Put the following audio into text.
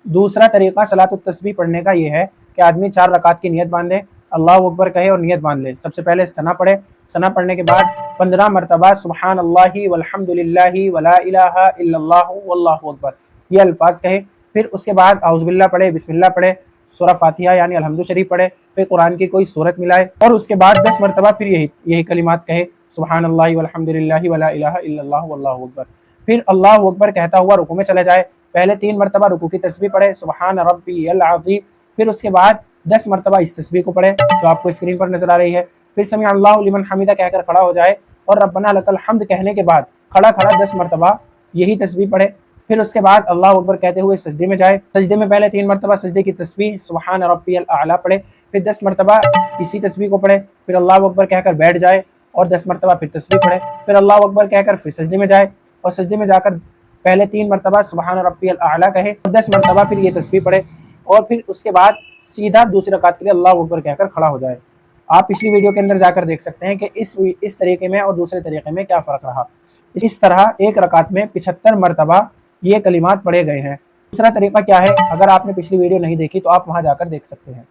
दूसरा तरीका सलातुत तस्बीह पढ़ने का ये है कि आदमी 4 रकात की नियत बांधे, अल्लाह अकबर कहे और नियत बांध ले। सबसे पहले सना पढ़े, सना पढ़ने के बाद 15 मरतबा सुबहान अल्लाहि वल्हम्दुलिल्लाहि वला इलाहा इल्लल्लाहु वल्लाहु अकबर ये अल्फाज कहे। फिर उसके बाद औज़ुबिल्लाह पढ़े, बिस्मिल्लाह पढ़े, सूरह फातिहा यानी अलहम्दु शरीफ पढ़े, फिर कुरान की कोई सूरत मिलाए और उसके बाद 10 मरतबा फिर यही कलिमात कहे, सुबहान अल्लाहि वल्हम्दुलिल्लाहि वला इलाहा इल्लल्लाहु वल्लाहु अकबर। फिर अल्लाहु अकबर कहता हुआ रुकू में चला जाए। पहले 3 मरतबा रुकू की तस्बीह पढ़े, सुबहान रब्बियल अज़ीम। फिर उसके बाद 10 मरतबा इस तस्बीह को पढ़े जो आपको स्क्रीन पर नजर आ रही है। फिर समी अल्लाहु लिमन हमीदा कहकर खड़ा हो जाए और रब्बना लकल हम्द कहने के बाद खड़ा 10 मरतबा यही तस्बीह पढ़े। फिर उसके बाद अल्लाहु अकबर कहते हुए सजदे में जाए। सजदे में पहले 3 मरतबा सजदे की तस्बीह सुबहान रब्बियल आला पढ़े, फिर 10 मरतबा इसी तस्बीह को पढ़े, फिर अल्लाहु अकबर कहकर बैठ जाए और 10 मरतबा फिर तस्बीह पढ़े, फिर अल्लाहु अकबर कहकर फिर सजदे में जाए और सजदे में जाकर पहले 3 मरतबा सुबहान रब्बियल आला कहे और 10 मरतबा फिर ये तस्बीह पढ़े और फिर उसके बाद सीधा दूसरी रकात के लिए अल्लाहु अकबर कहकर खड़ा हो जाए। आप पिछली वीडियो के अंदर जाकर देख सकते हैं कि इस तरीके में और दूसरे तरीके में क्या फ़र्क रहा। इस तरह एक रकात में 75 मरतबा ये कलिमात पढ़े गए हैं। दूसरा तरीका क्या है, अगर आपने पिछली वीडियो नहीं देखी तो आप वहां जाकर देख सकते हैं।